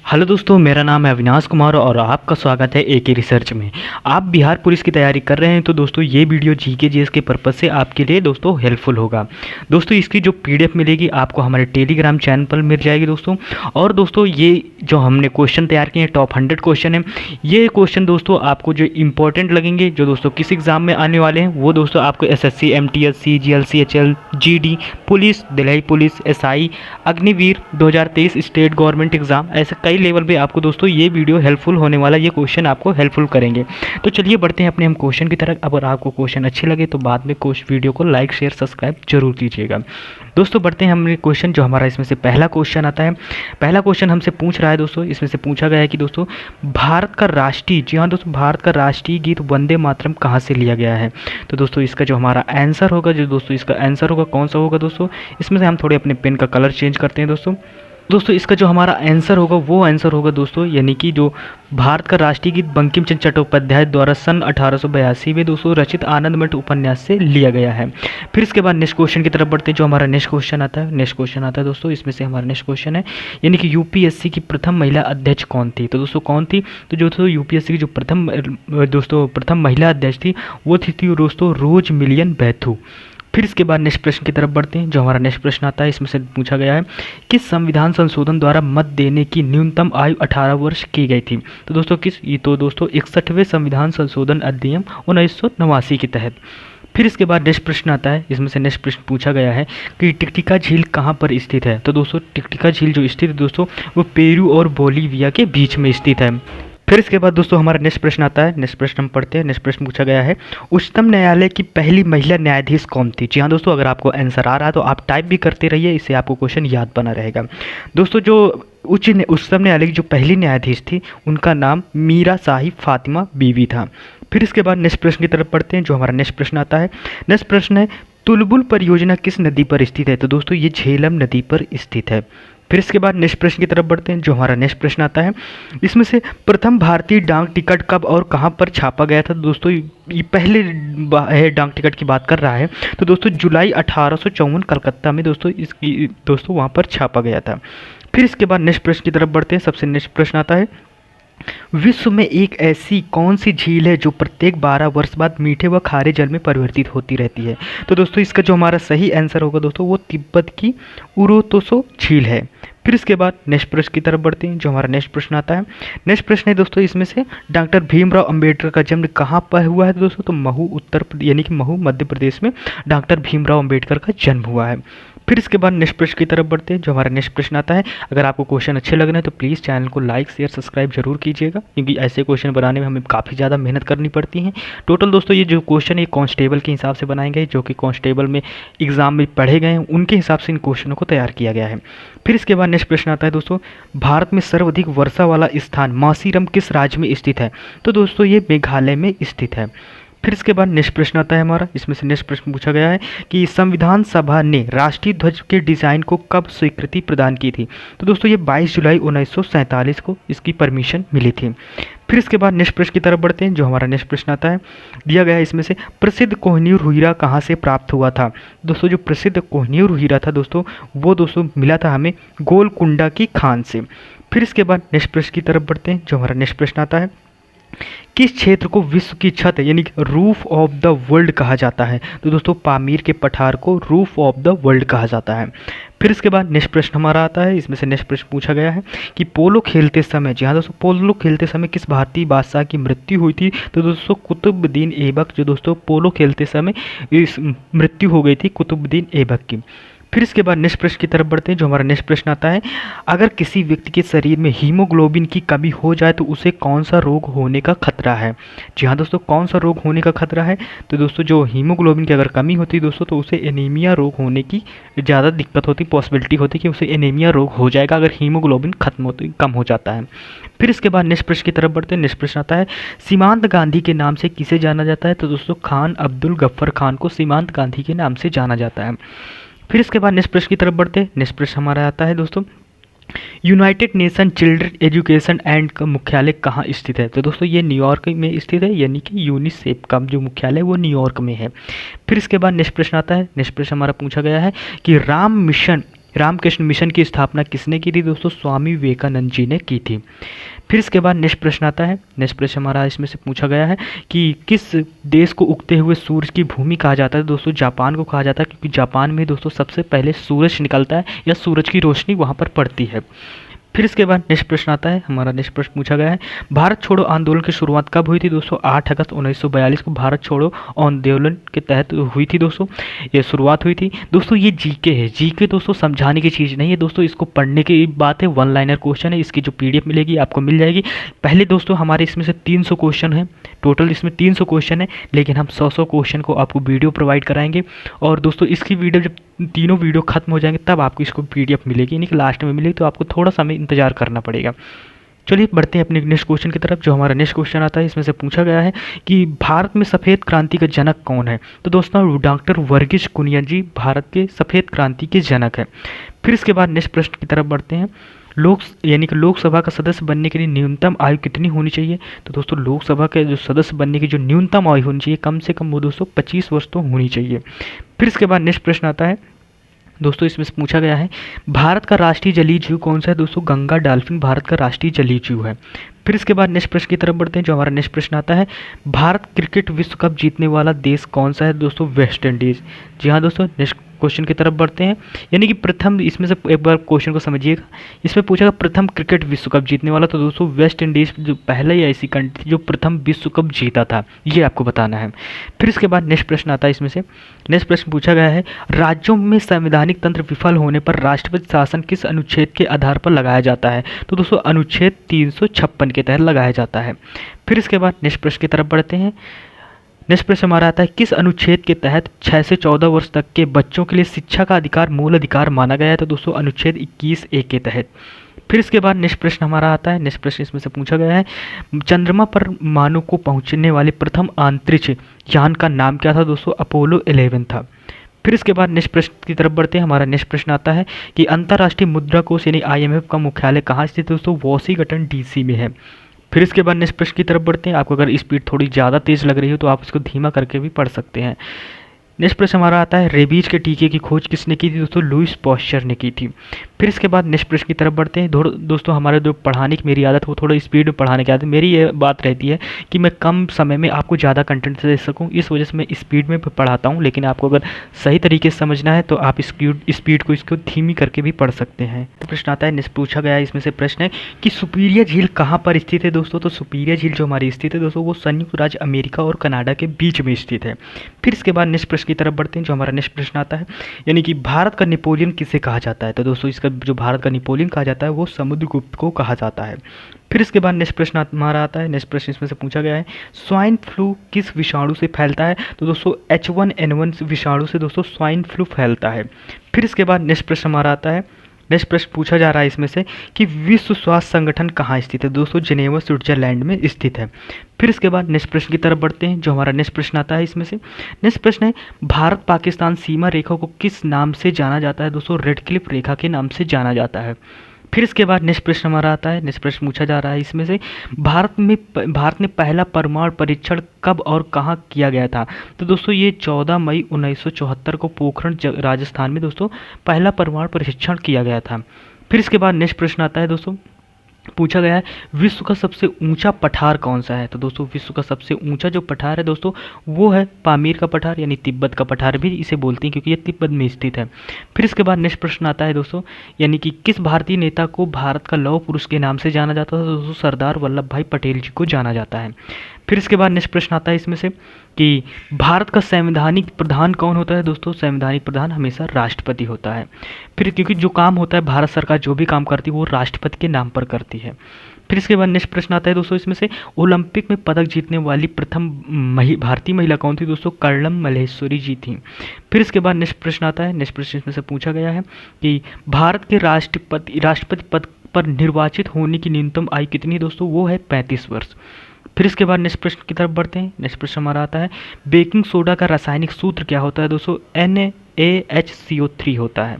Hello दोस्तों, मेरा नाम है अविनाश कुमार और आपका स्वागत है एके रिसर्च में। आप बिहार पुलिस की तैयारी कर रहे हैं तो दोस्तों ये वीडियो जीके जीएस के पर्पज़ से आपके लिए दोस्तों हेल्पफुल होगा। दोस्तों इसकी जो पीडीएफ मिलेगी आपको हमारे टेलीग्राम चैनल पर मिल जाएगी दोस्तों। और दोस्तों ये जो हमने क्वेश्चन तैयार किए हैं टॉप 100 क्वेश्चन है। ये क्वेश्चन दोस्तों आपको जो इंपॉर्टेंट लगेंगे, जो दोस्तों किस एग्ज़ाम में आने वाले हैं, वो दोस्तों आपको SSC, MTS, CGL, CHL, GD, police, Delhi police, SI, Agniveer 2023 state government exam, ऐसे कई लेवल पे आपको दोस्तों ये वीडियो हेल्पफुल होने वाला, ये क्वेश्चन आपको हेल्पफुल करेंगे। तो चलिए बढ़ते हैं अपने हम क्वेश्चन की तरफ। अगर आपको क्वेश्चन अच्छे लगे तो बाद में वीडियो को लाइक शेयर सब्सक्राइब जरूर कीजिएगा। दोस्तों बढ़ते हैं हमने क्वेश्चन, जो हमारा इसमें से पहला क्वेश्चन आता है। पहला क्वेश्चन हमसे पूछ रहा है दोस्तों, इसमें से पूछा गया है कि दोस्तों भारत का राष्ट्रीय, जी हाँ दोस्तों, भारत का राष्ट्रीय गीत वंदे मातरम कहाँ से लिया गया है। तो दोस्तों इसका जो हमारा आंसर होगा, जो दोस्तों इसका आंसर होगा कौन सा होगा दोस्तों, इसमें से हम थोड़े अपने पेन का कलर चेंज करते हैं दोस्तों इसका जो हमारा आंसर होगा वो आंसर होगा दोस्तों, यानी कि जो भारत का राष्ट्रीय गीत बंकिम चंद्र चट्टोपाध्याय द्वारा सन 1882 में दोस्तों रचित आनंदमठ उपन्यास से लिया गया है। फिर इसके बाद नेक्स्ट क्वेश्चन की तरफ बढ़ते हैं। जो हमारा नेक्स्ट क्वेश्चन आता है दोस्तों, इसमें से हमारा नेक्स्ट क्वेश्चन है, यानी कि यूपीएससी की प्रथम महिला अध्यक्ष कौन थी। तो दोस्तों कौन थी, तो जो दोस्तों यूपीएससी की जो प्रथम महिला अध्यक्ष थी वो थी दोस्तों रोज मिलियन बैथू। फिर इसके बाद नेक्स्ट प्रश्न की तरफ बढ़ते हैं। जो हमारा नेक्स्ट प्रश्न आता है, इसमें से पूछा गया है कि संविधान संशोधन द्वारा मत देने की न्यूनतम आयु 18 वर्ष की गई थी। तो दोस्तों तो दोस्तों 61वें संविधान संशोधन अधिनियम 1989 के तहत। फिर इसके बाद नेक्स्ट प्रश्न आता है, इसमें से नेक्स्ट प्रश्न पूछा गया है कि टिकटिका झील कहाँ पर स्थित है। तो दोस्तों टिकटिका झील जो स्थित है दोस्तों वो पेरू और बोलीविया के बीच में स्थित है। फिर इसके बाद दोस्तों हमारा नेक्स्ट प्रश्न आता है। नेक्स्ट प्रश्न हम पढ़ते हैं। नेक्स्ट प्रश्न पूछा गया है उच्चतम न्यायालय की पहली महिला न्यायाधीश कौन थी। जी हाँ दोस्तों, अगर आपको आंसर आ रहा है तो आप टाइप भी करते रहिए, इससे आपको क्वेश्चन याद बना रहेगा। दोस्तों जो उच्चतम न्यायालय की जो पहली न्यायाधीश थी उनका नाम मीरा साहिब फातिमा बीवी था। फिर इसके बाद नेक्स्ट प्रश्न की तरफ पढ़ते हैं। जो हमारा नेक्स्ट प्रश्न आता है, नेक्स्ट प्रश्न है तुलबुल परियोजना किस नदी पर स्थित है। तो दोस्तों ये झेलम नदी पर स्थित है। फिर इसके बाद नेक्स्ट प्रश्न की तरफ बढ़ते हैं। जो हमारा नेक्स्ट प्रश्न आता है, इसमें से प्रथम भारतीय डाक टिकट कब और कहां पर छापा गया था। दोस्तों ये पहले डाक टिकट की बात कर रहा है। तो दोस्तों जुलाई 1854 कलकत्ता में दोस्तों वहां पर छापा गया था। फिर इसके बाद नेक्स्ट प्रश्न की तरफ बढ़ते हैं। सबसे नेक्स्ट प्रश्न आता है, विश्व में एक ऐसी कौन सी झील है जो प्रत्येक 12 वर्ष बाद मीठे व खारे जल में परिवर्तित होती रहती है। तो दोस्तों इसका जो हमारा सही आंसर होगा दोस्तों वो तिब्बत की उरोतोसो झील है। फिर इसके बाद नेक्स्ट प्रश्न की तरफ बढ़ते हैं। जो हमारा नेक्स्ट प्रश्न आता है, नेक्स्ट प्रश्न है दोस्तों, इसमें से डॉक्टर भीमराव अंबेडकर का जन्म कहाँ पर हुआ है दोस्तों। तो महू यानी कि महू मध्य प्रदेश में डॉक्टर भीमराव अंबेडकर का जन्म हुआ है। फिर इसके बाद नेक्स्ट प्रश्न की तरफ बढ़ते हैं। जो हमारा नेक्स्ट प्रश्न आता है, अगर आपको क्वेश्चन अच्छे लग रहे हैं तो प्लीज़ चैनल को लाइक शेयर सब्सक्राइब जरूर कीजिएगा, क्योंकि ऐसे क्वेश्चन बनाने में हमें काफ़ी ज़्यादा मेहनत करनी पड़ती है। टोटल दोस्तों ये जो क्वेश्चन है कांस्टेबल के हिसाब से बनाए गए, जो कि कांस्टेबल में एग्जाम में पढ़े गए हैं, उनके हिसाब से इन क्वेश्चनों को तैयार किया गया है। फिर इसके बाद नेक्स्ट प्रश्न आता है दोस्तों, भारत में सर्वाधिक वर्षा वाला स्थान मासीरम किस राज्य में स्थित है। तो दोस्तों ये मेघालय में स्थित है। फिर इसके बाद नेक्स्ट प्रश्न आता है हमारा, इसमें से नेक्स्ट प्रश्न पूछा गया है कि संविधान सभा ने राष्ट्रीय ध्वज के डिज़ाइन को कब स्वीकृति प्रदान की थी। तो दोस्तों ये 22 जुलाई 1947 को इसकी परमिशन मिली थी। फिर इसके बाद नेक्स्ट प्रश्न की तरफ बढ़ते हैं। जो हमारा नेक्स्ट प्रश्न आता है, दिया गया है इसमें से प्रसिद्ध कोहिनूर हीरा कहाँ से प्राप्त हुआ था। दोस्तों जो प्रसिद्ध कोहिनूर हीरा था दोस्तों वो दोस्तों मिला था हमें गोलकुंडा की खान से। फिर इसके बाद नेक्स्ट प्रश्न की तरफ बढ़ते हैं। जो हमारा नेक्स्ट प्रश्न आता है, किस क्षेत्र को विश्व की छत यानी कि रूफ ऑफ द वर्ल्ड कहा जाता है। तो दोस्तों पामीर के पठार को रूफ ऑफ द वर्ल्ड कहा जाता है। फिर इसके बाद नेक्स्ट प्रश्न हमारा आता है, इसमें से नेक्स्ट प्रश्न पूछा गया है कि पोलो खेलते समय, जी हाँ दोस्तों, पोलो खेलते समय किस भारतीय बादशाह की मृत्यु हुई थी। तो दोस्तों कुतुबुद्दीन ऐबक, जो दोस्तों पोलो खेलते समय इस मृत्यु हो गई थी कुतुबुद्दीन ऐबक की। फिर इसके बाद नेक्स्ट प्रश्न की तरफ बढ़ते हैं। जो हमारा नेक्स्ट प्रश्न आता है, अगर किसी व्यक्ति के शरीर में हीमोग्लोबिन की कमी हो जाए तो उसे कौन सा रोग होने का खतरा है। जी हाँ दोस्तों, कौन सा रोग होने का खतरा है। तो दोस्तों जो हीमोग्लोबिन की अगर कमी होती है दोस्तों तो उसे एनीमिया रोग होने की ज़्यादा दिक्कत होती, पॉसिबिलिटी होती कि उसे एनीमिया रोग हो जाएगा अगर हीमोग्लोबिन कम हो जाता है। फिर इसके बाद नेक्स्ट प्रश्न की तरफ बढ़ते हैं। नेक्स्ट प्रश्न आता है, सीमांत गांधी के नाम से किसे जाना जाता है। तो दोस्तों खान अब्दुल गफ्फर खान को सीमांत गांधी के नाम से जाना जाता है। फिर इसके बाद नेक्स्ट प्रश्न की तरफ बढ़ते हैं। नेक्स्ट प्रश्न हमारा आता है दोस्तों, United nation children education and का मुख्यालय कहाँ स्थित है। तो दोस्तों ये न्यूयॉर्क में स्थित है, यानी कि यूनिसेफ का जो मुख्यालय वो न्यूयॉर्क में है। फिर इसके बाद नेक्स्ट प्रश्न आता है। नेक्स्ट प्रश्न हमारा पूछा गया है कि राम मिशन रामकृष्ण मिशन की स्थापना किसने की थी दोस्तों? स्वामी विवेकानंद जी ने की थी। फिर इसके बाद नेक्स्ट प्रश्न आता है। नेक्स्ट प्रश्न हमारा इसमें से पूछा गया है कि किस देश को उगते हुए सूरज की भूमि कहा जाता है? दोस्तों जापान को कहा जाता है, क्योंकि जापान में दोस्तों सबसे पहले सूरज निकलता है या सूरज की रोशनी वहाँ पर पड़ती है। फिर इसके बाद नेक्स्ट प्रश्न आता है। हमारा नेक्स्ट प्रश्न पूछा गया है, भारत छोड़ो आंदोलन की शुरुआत कब हुई थी दोस्तों? 8 अगस्त 1942 को भारत छोड़ो आंदोलन के तहत हुई थी दोस्तों, ये शुरुआत हुई थी। दोस्तों ये जीके है, जीके दोस्तों समझाने की चीज़ नहीं है दोस्तों, इसको पढ़ने की बात है। वन लाइनर क्वेश्चन है, इसकी जो पीडीएफ मिलेगी आपको मिल जाएगी। पहले दोस्तों हमारे इसमें से 300 क्वेश्चन है, टोटल इसमें 300 क्वेश्चन है, लेकिन हम 100 क्वेश्चन को आपको वीडियो प्रोवाइड कराएंगे। और दोस्तों इसकी वीडियो जब तीनों वीडियो खत्म हो जाएंगे तब आपको इसको पीडीएफ मिलेगी, यानी कि लास्ट में मिलेगी, तो आपको थोड़ा समय इंतजार करना पड़ेगा। चलिए बढ़ते हैं अपने नेक्स्ट क्वेश्चन की तरफ। जो हमारा नेक्स्ट क्वेश्चन आता है इसमें से पूछा गया है कि भारत में सफ़ेद क्रांति का जनक कौन है? तो दोस्तों डॉक्टर वर्गीज कुरियन जी भारत के सफ़ेद क्रांति के जनक है। फिर इसके बाद नेक्स्ट प्रश्न की तरफ बढ़ते हैं। यानी कि लोकसभा का सदस्य बनने के लिए न्यूनतम आयु कितनी होनी चाहिए? तो दोस्तों लोकसभा के जो सदस्य बनने की जो न्यूनतम आयु होनी चाहिए कम से कम वो दोस्तों 25 वर्ष तो होनी चाहिए। फिर इसके बाद नेक्स्ट प्रश्न आता है दोस्तों, इसमें से पूछा गया है भारत का राष्ट्रीय जलीय जीव कौन सा है? दोस्तों गंगा डॉल्फिन भारत का राष्ट्रीय जलीय जीव है। फिर इसके बाद नेक्स्ट प्रश्न की तरफ बढ़ते हैं। जो हमारा नेक्स्ट प्रश्न आता है, भारत क्रिकेट विश्व कप जीतने वाला देश कौन सा है? दोस्तों वेस्ट इंडीज़। जी हाँ दोस्तों, नेक्स्ट क्वेश्चन की तरफ बढ़ते हैं। यानी कि प्रथम, इसमें से एक बार क्वेश्चन को समझिएगा, इसमें पूछा गया प्रथम क्रिकेट विश्व कप जीतने वाला, तो दोस्तों वेस्ट इंडीज़ जो पहला ही ऐसी कंट्री थी जो प्रथम विश्व कप जीता था, ये आपको बताना है। फिर इसके बाद नेक्स्ट प्रश्न आता है। इसमें से नेक्स्ट प्रश्न पूछा गया है, राज्यों में संवैधानिक तंत्र विफल होने पर राष्ट्रपति शासन किस अनुच्छेद के आधार पर लगाया जाता है? तो दोस्तों अनुच्छेद 356 के तहत लगाया जाता है। फिर इसके बाद नेक्स्ट प्रश्न की तरफ बढ़ते हैं। नेक्स्ट प्रश्न हमारा आता है, किस अनुच्छेद के तहत 6 से 14 वर्ष तक के बच्चों के लिए शिक्षा का अधिकार मूल अधिकार माना गया है? तो दोस्तों अनुच्छेद 21A के तहत। फिर इसके बाद नेक्स्ट प्रश्न हमारा आता है। नेक्स्ट प्रश्न इसमें से पूछा गया है, चंद्रमा पर मानव को पहुंचने वाले प्रथम अंतरिक्ष यान का नाम क्या था? दोस्तों अपोलो 11 था। फिर इसके बाद नेक्स्ट प्रश्न की तरफ बढ़ते हैं। हमारा नेक्स्ट प्रश्न आता है कि अंतर्राष्ट्रीय मुद्रा कोष यानी IMF का मुख्यालय कहाँ स्थित है? दोस्तों वॉशिंगटन DC में है। फिर इसके बाद नेक्स्ट प्रश्न की तरफ बढ़ते हैं। आपको अगर स्पीड थोड़ी ज़्यादा तेज़ लग रही हो तो आप इसको धीमा करके भी पढ़ सकते हैं। नेक्स्ट प्रश्न हमारा आता है, रेबीज के टीके की खोज किसने की थी? दोस्तों लुईस पॉस्चर ने की थी। फिर इसके बाद नेक्स्ट प्रश्न की तरफ बढ़ते हैं। दोस्तों हमारे जो पढ़ाने की मेरी आदत वो थोड़ा स्पीड में पढ़ाने की आदत, मेरी ये बात रहती है कि मैं कम समय में आपको ज़्यादा कंटेंट दे सकूँ, इस वजह से मैं स्पीड में पढ़ाता हूँ। लेकिन आपको अगर सही तरीके से समझना है तो आप स्पीड को इसको धीमी करके भी पढ़ सकते हैं। तो प्रश्न आता है, नेक्स्ट पूछा गया है इसमें से प्रश्न है कि सुपीरिया झील कहाँ पर स्थित है? दोस्तों तो सुपीरिया झील जो हमारी स्थित है दोस्तों वो संयुक्त राज्य अमेरिका और कनाडा के बीच में स्थित है। फिर इसके बाद नेक्स्ट प्रश्न की तरफ बढ़ते हैं। जो हमारा नेक्स्ट प्रश्न आता है, यानी कि भारत का नेपोलियन किसे कहा जाता है? तो दोस्तों इसका जो भारत का नेपोलियन कहा जाता है वो समुद्रगुप्त को कहा जाता है। फिर इसके बाद नेक्स्ट प्रश्न हमारा आता है। नेक्स्ट प्रश्न इसमें से पूछा गया है, स्वाइन फ्लू किस विषाणु से फैलता है? तो दोस्तों H1N1 विषाणु से दोस्तों स्वाइन फ्लू फैलता है। फिर इसके बाद नेक्स्ट प्रश्न हमारा आता है। नेक्स्ट प्रश्न पूछा जा रहा है इसमें से कि विश्व स्वास्थ्य संगठन कहाँ स्थित है? दोस्तों जिनेवा स्विट्जरलैंड में स्थित है। फिर इसके बाद नेक्स्ट प्रश्न की तरफ बढ़ते हैं। जो हमारा नेक्स्ट प्रश्न आता है इसमें से नेक्स्ट प्रश्न है, भारत पाकिस्तान सीमा रेखा को किस नाम से जाना जाता है? दोस्तों रेड क्लिफ रेखा के नाम से जाना जाता है। फिर इसके बाद नेक्स्ट प्रश्न हमारा आता है। नेक्स्ट प्रश्न पूछा जा रहा है इसमें से, भारत ने पहला परमाणु परीक्षण कब और कहाँ किया गया था? तो दोस्तों ये 14 मई 1974 को पोखरण राजस्थान में दोस्तों पहला परमाणु परीक्षण किया गया था। फिर इसके बाद नेक्स्ट प्रश्न आता है दोस्तों, पूछा गया है विश्व का सबसे ऊंचा पठार कौन सा है? तो दोस्तों विश्व का सबसे ऊंचा जो पठार है दोस्तों वो है पामीर का पठार, यानी तिब्बत का पठार भी इसे बोलते हैं क्योंकि ये तिब्बत में स्थित है। फिर इसके बाद नेक्स्ट प्रश्न आता है दोस्तों, यानी कि किस भारतीय नेता को भारत का लौह पुरुष के नाम से जाना जाता था? दोस्तों सरदार वल्लभ भाई पटेल जी को जाना जाता है। फिर इसके बाद नेक्स्ट प्रश्न आता है इसमें से कि भारत का संवैधानिक प्रधान कौन होता है? दोस्तों संवैधानिक प्रधान हमेशा राष्ट्रपति होता है। फिर क्योंकि जो काम होता है भारत सरकार जो भी काम करती है वो राष्ट्रपति के नाम पर करती है। फिर इसके बाद नेक्स्ट प्रश्न आता है दोस्तों इसमें से, ओलंपिक में पदक जीतने वाली प्रथम भारतीय महिला कौन थी? दोस्तों कर्णम मल्लेश्वरी जी थी। फिर इसके बाद नेक्स्ट प्रश्न आता है। नेक्स्ट प्रश्न इसमें से पूछा गया है कि भारत के राष्ट्रपति पद पर निर्वाचित होने की न्यूनतम आयु कितनी है? दोस्तों वो है 35 वर्ष। फिर इसके बाद नेक्स्ट प्रश्न की तरफ बढ़ते हैं। नेक्स्ट प्रश्न हमारा आता है, बेकिंग सोडा का रासायनिक सूत्र क्या होता है? दोस्तों NaHCO3 होता है।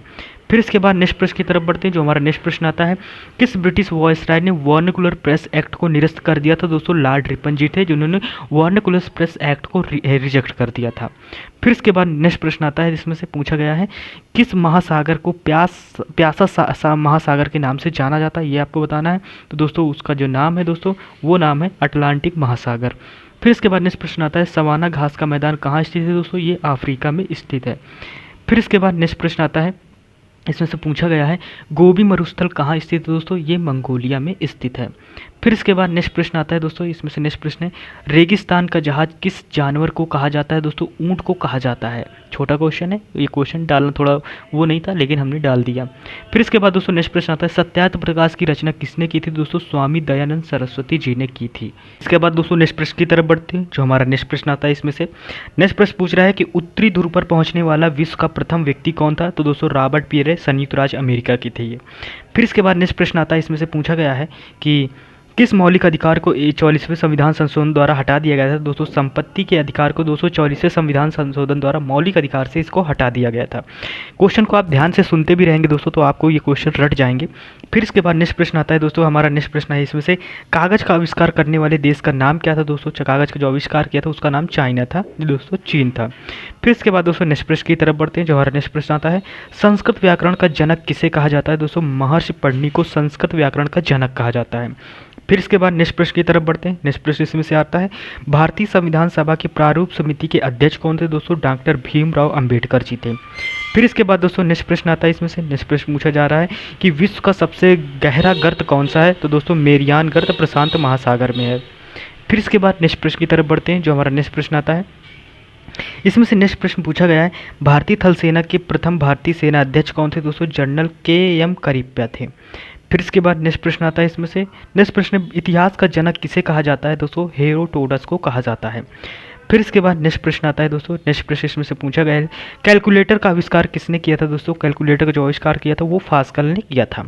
फिर इसके बाद नेक्स्ट प्रश्न की तरफ बढ़ते हैं। जो हमारा नेक्स्ट प्रश्न आता है, किस ब्रिटिश वॉयसराय ने वर्नाकुलर प्रेस एक्ट को निरस्त कर दिया था? दोस्तों लॉर्ड रिपन जी थे जिन्होंने वर्नाकुलर प्रेस एक्ट को रिजेक्ट कर दिया था। फिर इसके बाद नेक्स्ट प्रश्न आता है जिसमें से पूछा गया है, किस महासागर को प्यासा महासागर के नाम से जाना जाता है? ये आपको बताना है। तो दोस्तों उसका जो नाम है दोस्तों वो नाम है अटलांटिक महासागर। फिर इसके बाद नेक्स्ट प्रश्न आता है, सवाना घास का मैदान कहाँ स्थित है? दोस्तों ये अफ्रीका में स्थित है। फिर इसके बाद नेक्स्ट प्रश्न आता है, इसमें से पूछा गया है, गोबी मरुस्थल कहाँ स्थित है? दोस्तों ये मंगोलिया में स्थित है। फिर इसके बाद नेक्स्ट प्रश्न आता है दोस्तों, इसमें से नेक्स्ट प्रश्न है, रेगिस्तान का जहाज किस जानवर को कहा जाता है? दोस्तों ऊंट को कहा जाता है। छोटा क्वेश्चन है, ये क्वेश्चन डालना थोड़ा वो नहीं था लेकिन हमने डाल दिया। फिर इसके बाद दोस्तों नेक्स्ट प्रश्न आता है, सत्यार्थ प्रकाश की रचना किसने की थी? दोस्तों स्वामी दयानंद सरस्वती जी ने की थी। इसके बाद दोस्तों नेक्स्ट प्रश्न की तरफ बढ़ते हैं। जो हमारा नेक्स्ट प्रश्न आता है इसमें से नेक्स्ट प्रश्न पूछ रहा है कि उत्तरी ध्रुव पर पहुंचने वाला विश्व का प्रथम व्यक्ति कौन था? तो दोस्तों रॉबर्ट पीरे, संयुक्त राज्य अमेरिका की थे ये। फिर इसके बाद नेक्स्ट प्रश्न आता है, इसमें से पूछा गया है कि किस मौलिक अधिकार को 44वें संविधान संशोधन द्वारा हटा दिया गया था? दोस्तों संपत्ति के अधिकार को 244वें संविधान संशोधन द्वारा मौलिक अधिकार से इसको हटा दिया गया था। क्वेश्चन को आप ध्यान से सुनते भी रहेंगे दोस्तों तो आपको ये क्वेश्चन रट जाएंगे। फिर इसके बाद नेक्स्ट प्रश्न आता है दोस्तों, हमारा नेक्स्ट प्रश्न है इसमें से, कागज का आविष्कार करने वाले देश का नाम क्या था? दोस्तों कागज का जो आविष्कार किया था उसका नाम चाइना था, दोस्तों चीन था। फिर इसके बाद दोस्तों नेक्स्ट प्रश्न की तरफ बढ़ते हैं। जो हमारा नेक्स्ट प्रश्न आता है, संस्कृत व्याकरण का जनक किसे कहा जाता है? दोस्तों महर्षि पढ़नी को संस्कृत व्याकरण का जनक कहा जाता है। फिर इसके बाद नेक्स्ट प्रश्न की तरफ बढ़ते हैं। नेक्स्ट प्रश्न इसमें से आता है, भारतीय संविधान सभा की प्रारूप समिति के अध्यक्ष कौन थे? दोस्तों डॉक्टर भीमराव अंबेडकर जी थे। फिर इसके बाद दोस्तों नेक्स्ट प्रश्न आता है, इसमें से नेक्स्ट प्रश्न पूछा जा रहा है कि विश्व का सबसे गहरा गर्त कौन सा है? तो दोस्तों मेरियान गर्त प्रशांत महासागर में है। फिर इसके बाद नेक्स्ट प्रश्न की तरफ बढ़ते हैं। जो हमारा नेक्स्ट प्रश्न आता है, इसमें से नेक्स्ट प्रश्न पूछा गया है, भारतीय थल सेना के प्रथम भारतीय सेना अध्यक्ष कौन थे? दोस्तों जनरल के.एम. करिप्पा थे। फिर इसके बाद नेक्स्ट प्रश्न आता है, इसमें से नेक्स्ट प्रश्न, इतिहास का जनक किसे कहा जाता है? दोस्तों हेरोडोटस को कहा जाता है। फिर इसके बाद नेक्स्ट प्रश्न आता है दोस्तों, नेक्स्ट प्रश्न इसमें से पूछा गया है, कैलकुलेटर का आविष्कार किसने किया था? दोस्तों कैलकुलेटर का जो आविष्कार किया था वो पास्कल ने किया था।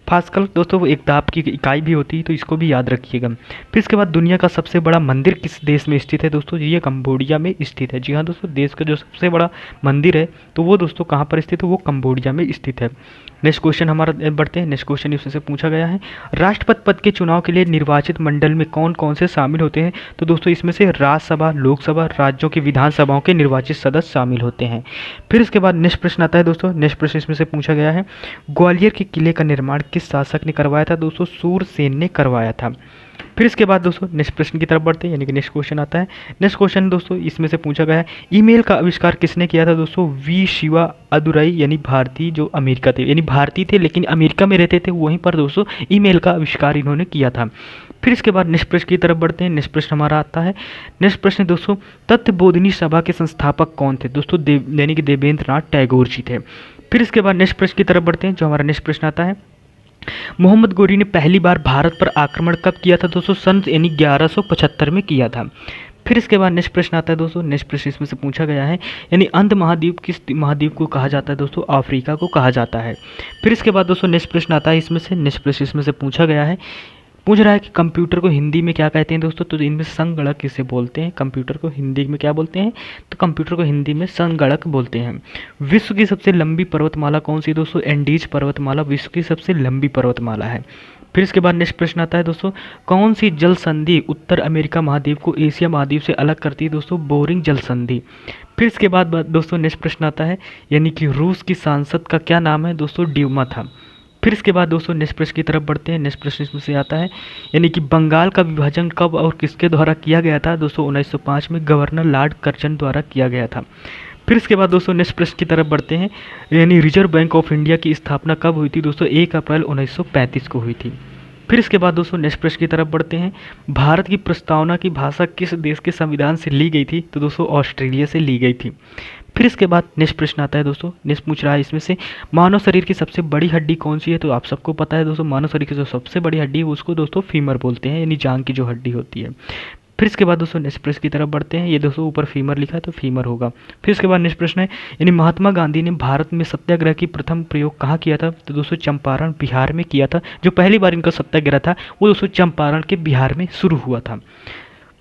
पास्कल दोस्तों वो एक दाब की इकाई भी होती है तो इसको भी याद रखिएगा। फिर इसके बाद दुनिया का सबसे बड़ा मंदिर किस देश में स्थित है? दोस्तों ये कंबोडिया में स्थित है। जी हाँ दोस्तों, देश का जो सबसे बड़ा मंदिर है तो वो दोस्तों कहाँ पर स्थित है? वो कंबोडिया में स्थित है। नेक्स्ट क्वेश्चन हमारा बढ़ते हैं। नेक्स्ट क्वेश्चन इसमें से पूछा गया है, राष्ट्रपति पद के चुनाव के लिए निर्वाचित मंडल में कौन कौन से शामिल होते हैं? तो दोस्तों इसमें से राज्यसभा, लोकसभा, राज्यों की विधानसभाओं के निर्वाचित सदस्य शामिल होते हैं। फिर इसके बाद नेक्स्ट प्रश्न आता है दोस्तों, नेक्स्ट प्रश्न इसमें से पूछा गया है, ग्वालियर के किले का निर्माण किस शासक ने करवाया था? दोस्तों सूरसेन ने करवाया था। फिर इसके बाद दोस्तों नेक्स्ट प्रश्न की तरफ बढ़ते हैं, यानी कि नेक्स्ट क्वेश्चन आता है। नेक्स्ट क्वेश्चन दोस्तों इसमें से पूछा गया है, ईमेल का आविष्कार किसने किया था? दोस्तों वी शिवा अदुरई, यानी भारतीय जो अमेरिका थे, यानी भारतीय थे लेकिन अमेरिका में रहते थे, वहीं पर दोस्तों ईमेल का आविष्कार इन्होंने किया था। फिर इसके बाद नेक्स्ट प्रश्न की तरफ बढ़ते हैं। नेक्स्ट प्रश्न हमारा आता है, नेक्स्ट प्रश्न दोस्तों, तत्वबोधिनी सभा के संस्थापक कौन थे? दोस्तों यानी कि देवेंद्र नाथ टैगोर जी थे। फिर इसके बाद नेक्स्ट प्रश्न की तरफ बढ़ते हैं। जो हमारा नेक्स्ट प्रश्न आता है, मोहम्मद गोरी ने पहली बार भारत पर आक्रमण कब किया था? दोस्तों सन यानी 1175 में किया था। फिर इसके बाद नेक्स्ट प्रश्न आता है दोस्तों, नेक्स्ट प्रश्न इसमें से पूछा गया है, यानी अंध महाद्वीप किस महाद्वीप को कहा जाता है? दोस्तों अफ्रीका को कहा जाता है। फिर इसके बाद दोस्तों नेक्स्ट प्रश्न आता है, इसमें से नेक्स्ट प्रश्न इसमें से पूछा गया है, पूछ रहा है कि कंप्यूटर को हिंदी में क्या कहते हैं? दोस्तों तो इनमें संगणक किसे बोलते हैं? कंप्यूटर को हिंदी में क्या बोलते हैं? तो कंप्यूटर को हिंदी में संगणक बोलते हैं। विश्व की सबसे लंबी पर्वतमाला कौन सी? दोस्तों एंडीज पर्वतमाला विश्व की सबसे लंबी पर्वतमाला है। फिर इसके बाद नेक्स्ट प्रश्न आता है दोस्तों, कौन सी जल संधि उत्तर अमेरिका महाद्वीप को एशिया महाद्वीप से अलग करती है? दोस्तों बोरिंग जल संधि। फिर इसके बाद दोस्तों नेक्स्ट प्रश्न आता है, यानी कि रूस की सांसद का क्या नाम है? दोस्तों ड्यूमा था। फिर इसके बाद दोस्तों नेक्स्ट प्रश्न की तरफ बढ़ते हैं। नेक्स्ट प्रश्न इसमें से आता है, यानी कि बंगाल का विभाजन कब और किसके द्वारा किया गया था? दोस्तों 1905 में गवर्नर लॉर्ड कर्जन द्वारा किया गया था। फिर इसके बाद दोस्तों नेक्स्ट प्रश्न की तरफ बढ़ते हैं, यानी रिजर्व बैंक ऑफ इंडिया की स्थापना कब हुई थी? दोस्तों 1 अप्रैल 1935 को हुई थी। फिर इसके बाद दोस्तों नेक्स्ट प्रश्न की तरफ बढ़ते हैं, भारत की प्रस्तावना की भाषा किस देश के संविधान से ली गई थी? तो दोस्तों ऑस्ट्रेलिया से ली गई थी। फिर इसके बाद नेक्स्ट प्रश्न आता है दोस्तों, नेक्स्ट पूछ रहा है इसमें से, मानव शरीर की सबसे बड़ी हड्डी कौन सी है? तो आप सबको पता है दोस्तों, मानव शरीर की जो सबसे बड़ी हड्डी है उसको दोस्तों फीमर बोलते हैं, यानी जांघ की जो हड्डी होती है। फिर इसके बाद दोस्तों नेक्स्ट प्रश्न की तरफ बढ़ते हैं। ये दोस्तों ऊपर फीमर लिखा है तो फीमर होगा। फिर इसके बाद नेक्स्ट प्रश्न है, यानी महात्मा गांधी ने भारत में सत्याग्रह की प्रथम प्रयोग कहाँ किया था? तो दोस्तों चंपारण बिहार में किया था। जो पहली बार इनका सत्याग्रह था वो दोस्तों चंपारण के बिहार में शुरू हुआ था।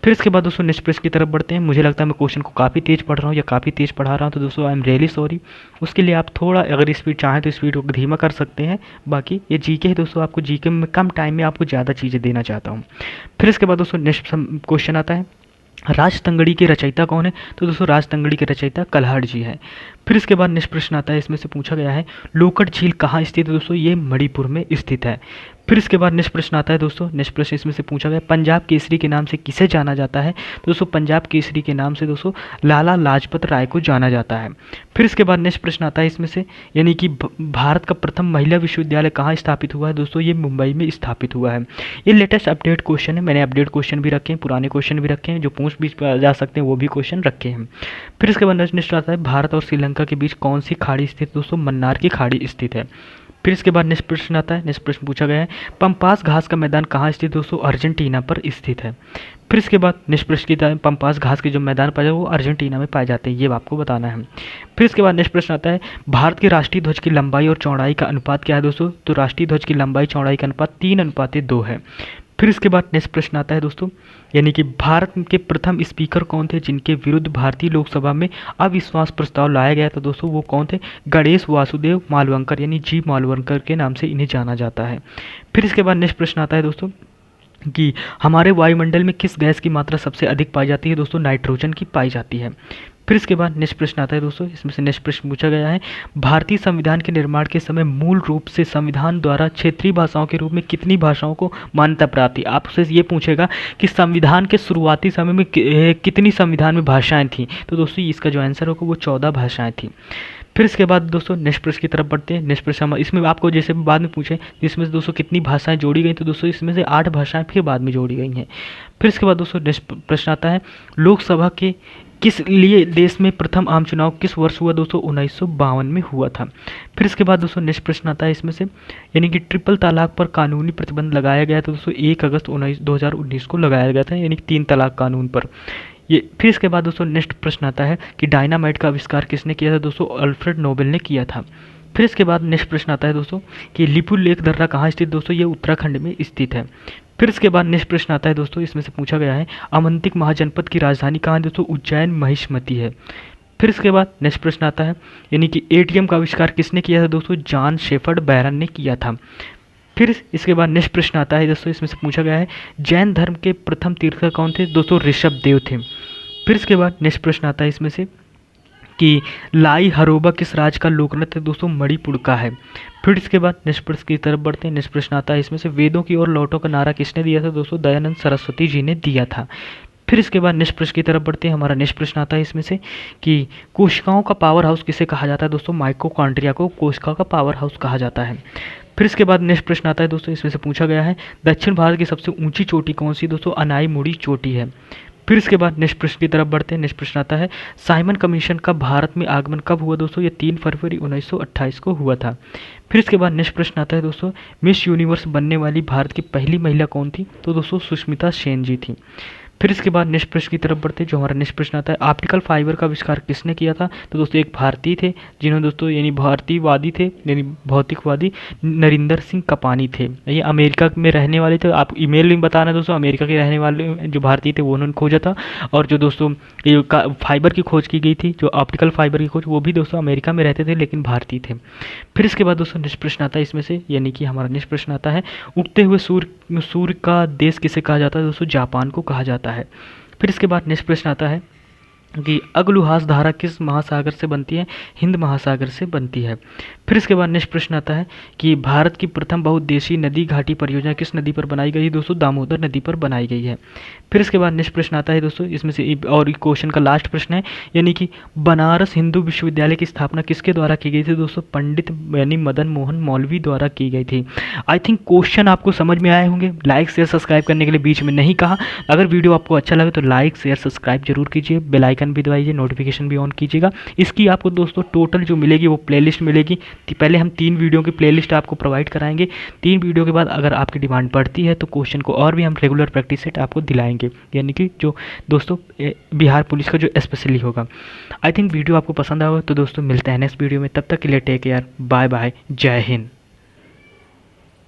फिर इसके बाद दोस्तों नेक्स्ट प्रश्न की तरफ बढ़ते हैं। मुझे लगता है मैं क्वेश्चन को काफ़ी तेज़ पढ़ रहा हूँ या काफ़ी तेज़ पढ़ा रहा हूँ, तो दोस्तों आई एम रियली सॉरी। उसके लिए आप थोड़ा अगर स्पीड चाहें तो स्पीड को धीमा कर सकते हैं। बाकी ये जीके है दोस्तों, आपको जीके में कम टाइम में आपको ज़्यादा चीज़ें देना चाहता हूँ। फिर इसके बाद दोस्तों नेक्स्ट क्वेश्चन आता है, राजतंगड़ी के रचयिता कौन है? तो दोस्तों राजतंगड़ी के रचयिता कल्हाड़ जी हैं। फिर इसके बाद नेक्स्ट प्रश्न आता है, इसमें से पूछा गया है लोकट झील कहाँ स्थित है? दोस्तों ये मणिपुर में स्थित है। फिर इसके बाद नेक्स्ट प्रश्न आता है दोस्तों, नेक्स्ट प्रश्न इसमें से पूछा गया पंजाब केसरी के नाम से किसे जाना जाता है? तो दोस्तों पंजाब केसरी के नाम से दोस्तों लाला लाजपत राय को जाना जाता है। फिर इसके बाद नेक्स्ट प्रश्न आता है इसमें से, यानी कि भारत का प्रथम महिला विश्वविद्यालय कहाँ स्थापित हुआ है? दोस्तों ये मुंबई में स्थापित हुआ है। ये लेटेस्ट अपडेट क्वेश्चन है, मैंने अपडेट क्वेश्चन भी रखे हैं, पुराने क्वेश्चन भी रखे हैं, जो पूछ भी जा सकते हैं वो भी क्वेश्चन रखे हैं। फिर इसके बाद नेक्स्ट आता है भारत और श्रीलंका के बीच कौन सी खाड़ी स्थित? दोस्तों मन्नार की खाड़ी स्थित है। फिर इसके बाद नेक्स्ट प्रश्न आता है, नेक्स्ट प्रश्न पूछा गया है पंपास घास का मैदान कहाँ स्थित? दोस्तों अर्जेंटीना पर स्थित है। फिर इसके बाद नेक्स्ट प्रश्न की तरह पंपास घास के जो मैदान पाए वो अर्जेंटीना में पाए जाते हैं, ये आपको बताना है। फिर इसके बाद नेक्स्ट प्रश्न आता है भारत के राष्ट्रीय ध्वज की लंबाई और चौड़ाई का अनुपात क्या है? दोस्तों तो राष्ट्रीय ध्वज की लंबाई चौड़ाई का अनुपात 3:2 है। फिर इसके बाद नेक्स्ट प्रश्न आता है दोस्तों, यानी कि भारत के प्रथम स्पीकर कौन थे जिनके विरुद्ध भारतीय लोकसभा में अविश्वास प्रस्ताव लाया गया? तो दोस्तों वो कौन थे? गणेश वासुदेव मालवंकर, यानी जी मालवंकर के नाम से इन्हें जाना जाता है। फिर इसके बाद नेक्स्ट प्रश्न आता है दोस्तों कि हमारे वायुमंडल में किस गैस की मात्रा सबसे अधिक पाई जाती है? दोस्तों नाइट्रोजन की पाई जाती है। फिर इसके बाद नेक्स्ट प्रश्न आता है दोस्तों, इसमें से नेक्स्ट प्रश्न पूछा गया है भारतीय संविधान के निर्माण के समय मूल रूप से संविधान द्वारा क्षेत्रीय भाषाओं के रूप में कितनी भाषाओं को मान्यता प्राप्त थी? आपसे ये पूछेगा कि संविधान के शुरुआती समय में कितनी संविधान में भाषाएं थीं? तो दोस्तों इसका जो आंसर होगा वो 14 भाषाएं थी। फिर इसके बाद दोस्तों नेक्स्ट प्रश्न की तरफ बढ़ते हैं। नेक्स्ट प्रश्न इसमें आपको जैसे बाद में पूछे इसमें से दोस्तों कितनी भाषाएं जोड़ी गई, तो दोस्तों इसमें से 8 भाषाएं फिर बाद में जोड़ी गई हैं। फिर इसके बाद दोस्तों नेक्स्ट प्रश्न आता है लोकसभा के किस लिए देश में प्रथम आम चुनाव किस वर्ष हुआ? दोस्तों 1952 में हुआ था। फिर इसके बाद दोस्तों नेक्स्ट प्रश्न आता है इसमें से, यानी कि ट्रिपल तलाक पर कानूनी प्रतिबंध लगाया गया था दोस्तों 1 अगस्त 2019 को लगाया गया था, यानी कि 3 तलाक कानून पर ये। फिर इसके बाद दोस्तों नेक्स्ट प्रश्न आता है कि डायनामाइट का आविष्कार किसने किया था? दोस्तों अल्फ्रेड नोबेल ने किया था। फिर इसके बाद नेक्स्ट प्रश्न आता है दोस्तों कि लिपुलेख दर्रा कहाँ स्थित? दोस्तों ये उत्तराखंड में स्थित है। फिर इसके बाद नेक्स्ट प्रश्न आता है दोस्तों, इसमें से पूछा गया है अवंतिक महाजनपद की राजधानी कहाँ है? दोस्तों उज्जैन महिष्मती है। फिर इसके बाद नेक्स्ट प्रश्न आता है, यानी कि एटीएम का आविष्कार किसने किया था? दोस्तों जॉन शेफर्ड बैरन ने किया था। फिर इसके बाद नेक्स्ट प्रश्न आता है दोस्तों, इसमें से पूछा गया है जैन धर्म के प्रथम तीर्थकर कौन थे? दोस्तों ऋषभ देव थे। फिर इसके बाद नेक्स्ट प्रश्न आता है इसमें से कि लाई हरोबा किस राज्य का लोकनृत्य? दोस्तों मणिपुर का है। फिर इसके बाद नेक्स्ट प्रश्न की तरफ बढ़ते हैं। नेक्स्ट प्रश्न आता है इसमें से वेदों की ओर लौटो का नारा किसने दिया था? दोस्तों दयानंद सरस्वती जी ने दिया था। फिर इसके बाद नेक्स्ट प्रश्न की तरफ बढ़ते हैं। हमारा नेक्स्ट प्रश्न आता है इसमें से कि कोशिकाओं का पावर हाउस किसे कहा जाता है? दोस्तों माइटोकॉन्ड्रिया को कोशिका का पावर हाउस कहा जाता है। फिर इसके बाद नेक्स्ट प्रश्न आता है दोस्तों, इसमें से पूछा गया है दक्षिण भारत की सबसे ऊंची चोटी कौन सी? दोस्तों अनाईमुड़ी चोटी है। फिर इसके बाद नेक्स्ट प्रश्न की तरफ बढ़ते हैं। नेक्स्ट प्रश्न आता है साइमन कमीशन का भारत में आगमन कब हुआ? दोस्तों ये 3 फरवरी 1928 को हुआ था। फिर इसके बाद नेक्स्ट प्रश्न आता है दोस्तों मिस यूनिवर्स बनने वाली भारत की पहली महिला कौन थी? तो दोस्तों सुष्मिता सेन जी थी। फिर इसके बाद नेक्स्ट प्रश्न की तरफ बढ़ते हैं। जो हमारा नेक्स्ट प्रश्न आता है ऑप्टिकल फाइबर का आविष्कार किसने किया था? तो दोस्तों एक भारतीय थे जिन्होंने दोस्तों यानी भारतीयवादी थे, यानी भौतिकवादी नरिंदर सिंह कपानी थे। ये अमेरिका में रहने वाले थे। आप ईमेल में बताना दोस्तों, अमेरिका के रहने वाले जो भारतीय थे वो उन्होंने खोजा था। और जो दोस्तों ये फाइबर की खोज की गई थी, जो ऑप्टिकल फाइबर की खोज, वो भी दोस्तों अमेरिका में रहते थे लेकिन भारतीय थे। फिर इसके बाद दोस्तों नेक्स्ट प्रश्न आता है इसमें से, यानी कि हमारा नेक्स्ट प्रश्न आता है उगते हुए सूर्य का देश किसे कहा जाता है? दोस्तों जापान को कहा जाता है। फिर इसके बाद नेक्स्ट प्रश्न आता है कि अगलुहास धारा किस महासागर से बनती है? हिंद महासागर से बनती है। फिर इसके बाद नेक्स्ट प्रश्न आता है कि भारत की प्रथम बहुउद्देशीय नदी घाटी परियोजना किस नदी पर बनाई गई है? दोस्तों दामोदर नदी पर बनाई गई है। फिर इसके बाद नेक्स्ट प्रश्न आता है दोस्तों, इसमें से और क्वेश्चन का लास्ट प्रश्न है, यानी कि बनारस हिंदू विश्वविद्यालय की स्थापना किसके द्वारा की गई थी? दोस्तों पंडित यानी मदन मोहन मौलवी द्वारा की गई थी। आई थिंक क्वेश्चन आपको समझ में आए होंगे। लाइक शेयर सब्सक्राइब करने के लिए बीच में नहीं कहा। अगर वीडियो आपको अच्छा लगे तो लाइक शेयर सब्सक्राइब जरूर कीजिए, बेल आइकन भी दबाइए, नोटिफिकेशन भी ऑन कीजिएगा। इसकी आपको दोस्तों टोटल जो मिलेगी वो प्लेलिस्ट मिलेगी। पहले हम 3 वीडियो की प्लेलिस्ट आपको प्रोवाइड कराएंगे। 3 वीडियो के बाद अगर आपकी डिमांड बढ़ती है तो क्वेश्चन को और भी हम रेगुलर प्रैक्टिस सेट आपको दिलाएंगे, यानी कि जो दोस्तों बिहार पुलिस का जो स्पेशली होगा। आई थिंक वीडियो आपको पसंद आएगा। तो दोस्तों मिलते हैं नेक्स्ट वीडियो में, तब तक के लिए टेक केयर, बाय बाय, जय हिंद।